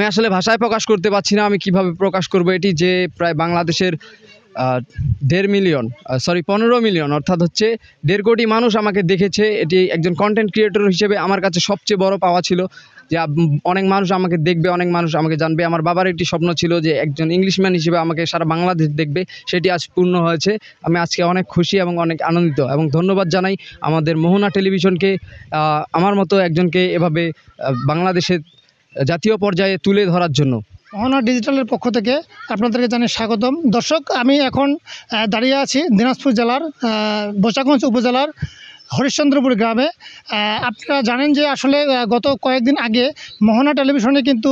আমি আসলে ভাষায় প্রকাশ করতে পারছি না, আমি কিভাবে প্রকাশ করব এটি, যে প্রায় বাংলাদেশের 1.5 মিলিয়ন 15 মিলিয়ন অর্থাৎ হচ্ছে 1.5 কোটি মানুষ আমাকে দেখেছে। এটি একজন কন্টেন্ট ক্রিয়েটর হিসেবে আমার কাছে সবচেয়ে বড় পাওয়া ছিল যে অনেক মানুষ আমাকে দেখবে, অনেক মানুষ আমাকে জানবে। আমার বাবার একটি স্বপ্ন ছিল যে একজন ইংলিশম্যান হিসেবে আমাকে সারা বাংলাদেশ দেখবে, সেটি আজ পূর্ণ হয়েছে। আমি আজকে অনেক খুশি এবং অনেক আনন্দিত এবং ধন্যবাদ জানাই আমাদের মোহনা টেলিভিশনকে, আমার মতো একজনকে এভাবে বাংলাদেশের জাতীয় পর্যায়ে তুলে ধরার জন্য। মোহনা ডিজিটালের পক্ষ থেকে আপনাদেরকে জানাই স্বাগতম। দর্শক, আমি এখন দাঁড়িয়ে আছি দিনাজপুর জেলার বোচাগঞ্জ উপজেলার হরিশ্চন্দ্রপুর গ্রামে। আপনারা জানেন যে আসলে গত কয়েকদিন আগে মোহনা টেলিভিশনে কিন্তু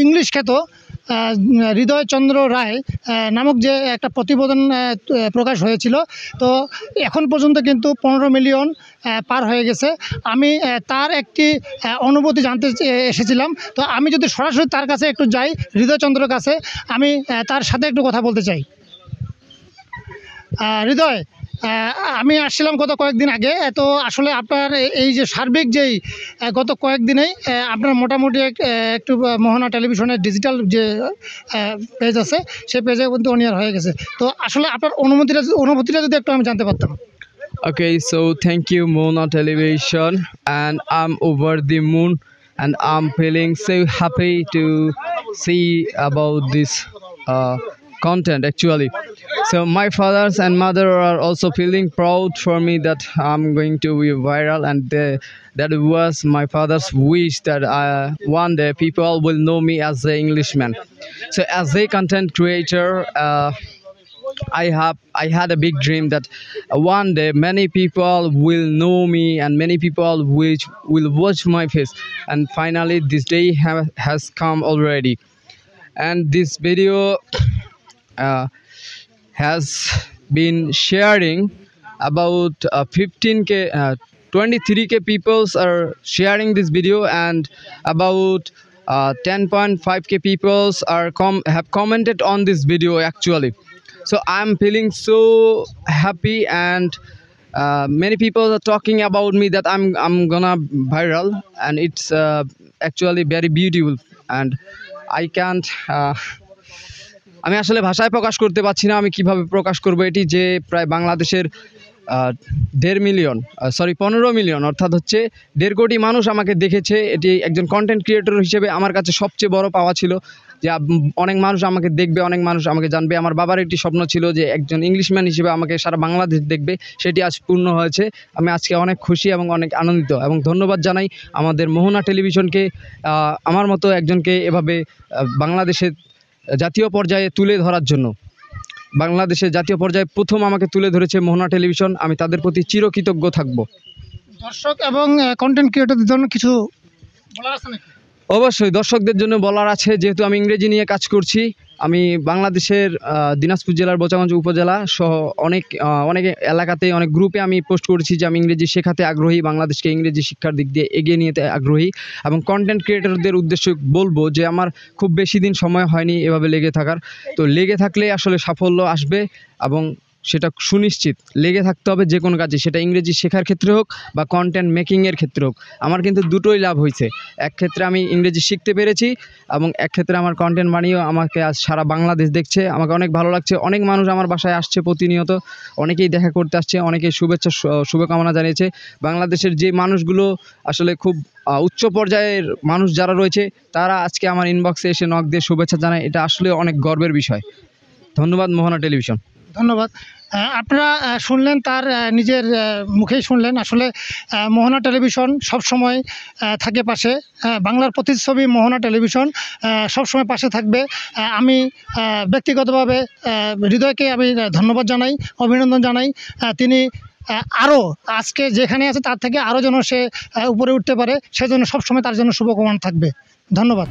ইংলিশ খ্যাত হৃদয় চন্দ্র রায় নামক যে একটা প্রতিবেদন প্রকাশ হয়েছিল, তো এখন পর্যন্ত কিন্তু 15 মিলিয়ন পার হয়ে গেছে। আমি তার একটি অনুভূতি জানতে এসেছিলাম। তো আমি যদি সরাসরি তার কাছে একটু যাই, হৃদয়চন্দ্রের কাছে, আমি তার সাথে একটু কথা বলতে চাই। হৃদয়, আমি আসছিলাম গত কয়েকদিন আগে, তো আসলে আপনার এই যে সার্বিক যেই গত কয়েকদিনেই আপনার মোটামুটি একটু মোহনা টেলিভিশনের ডিজিটাল যে পেজ আছে সেই পেজে কিন্তু অনিয়ার হয়ে গেছে। তো আসলে আপনার অনুভূতিটা যদি একটু আমি জানতে পারতাম। Okay, so thank you Mona Television, and I'm over the moon and I'm feeling so happy to see about this content actually. So my fathers and mother are also feeling proud for me that I'm going to be viral, and that was my father's wish that one day people will know me as the Englishman. So as a content creator, I had a big dream that one day many people will know me and many people which will watch my face, and finally this day has come already. And this video has been sharing about 15k 23k people are sharing this video, and about 10.5k people have commented on this video actually. So I'm feeling so happy, and many people are talking about me that I'm gonna viral, and it's actually very beautiful, and I can't আমি আসলে ভাষায় প্রকাশ করতে পারছি না, আমি কিভাবে প্রকাশ করব এটি, যে প্রায় বাংলাদেশের 1.5 মিলিয়ন 15 মিলিয়ন অর্থাৎ হচ্ছে 1.5 কোটি মানুষ আমাকে দেখেছে। এটি একজন কন্টেন্ট ক্রিয়েটর হিসেবে আমার কাছে সবচেয়ে বড় পাওয়া ছিল যে অনেক মানুষ আমাকে দেখবে, অনেক মানুষ আমাকে জানবে। আমার বাবার একটি স্বপ্ন ছিল যে একজন ইংলিশম্যান হিসেবে আমাকে সারা বাংলাদেশ দেখবে, সেটি আজ পূর্ণ হয়েছে। আমি আজকে অনেক খুশি এবং অনেক আনন্দিত এবং ধন্যবাদ জানাই আমাদের মোহনা টেলিভিশনকে, আমার মতো একজনকে এভাবে বাংলাদেশের জাতীয় পর্যায়ে তুলে ধরার জন্য। বাংলাদেশের জাতীয় পর্যায়ে প্রথম আমাকে তুলে ধরেছে মোহনা টেলিভিশন, আমি তাদের প্রতি চিরকৃতজ্ঞ থাকব। দর্শক এবং কন্টেন্ট ক্রিয়েটরদের জন্য কিছু বলার আছে নাকি? অবশ্যই দর্শকদের জন্য বলার আছে, যেহেতু আমি ইংরেজি নিয়ে কাজ করছি। আমি বাংলাদেশের দিনাজপুর জেলার বোচাগঞ্জ উপজেলা সহ অনেক এলাকাতে অনেক গ্রুপে আমি পোস্ট করেছি যে আমি ইংরেজি শেখাতে আগ্রহী, বাংলাদেশকে ইংরেজি শিক্ষার দিক দিয়ে এগিয়ে নিয়ে আগ্রহী, এবং কন্টেন্ট ক্রিয়েটরদের উদ্দেশ্যে বলবো যে আমার খুব বেশি দিন সময় হয়নি এভাবে লেগে থাকার। তো লেগে থাকলে আসলে সাফল্য আসবে, এবং সেটা সুনিশ্চিত। লেগে থাকতে হবে যে কোনো কাজে, সেটা ইংরেজি শেখার ক্ষেত্রে হোক বা কন্টেন্ট মেকিংয়ের ক্ষেত্রে হোক। আমার কিন্তু দুটোই লাভ হয়েছে। এক ক্ষেত্রে আমি ইংরেজি শিখতে পেরেছি, এবং এক ক্ষেত্রে আমার কন্টেন্ট বানিয়েও আমাকে আজ সারা বাংলাদেশ দেখছে। আমাকে অনেক ভালো লাগছে। অনেক মানুষ আমার বাসায় আসছে প্রতিনিয়ত, অনেকেই দেখা করতে আসছে, অনেকেই শুভকামনা জানিয়েছে। বাংলাদেশের যে মানুষগুলো আসলে খুব উচ্চ পর্যায়ের মানুষ যারা রয়েছে, তারা আজকে আমার ইনবক্সে এসে নক দিয়ে শুভেচ্ছা জানায়। এটা আসলে অনেক গর্বের বিষয়। ধন্যবাদ মোহনা টেলিভিশন। ধন্যবাদ। আপনারা শুনলেন, তার নিজের মুখেই শুনলেন। আসলে মোহনা টেলিভিশন সবসময় থাকে পাশে। বাংলার প্রতিচ্ছবি মোহনা টেলিভিশন সবসময় পাশে থাকবে। আমি ব্যক্তিগতভাবে হৃদয়কে আমি ধন্যবাদ জানাই, অভিনন্দন জানাই। তিনি আরও আজকে যেখানে আছে তার থেকে আরও যেন সে উপরে উঠতে পারে, সেজন্য সবসময় তার জন্য শুভকামনা থাকবে। ধন্যবাদ।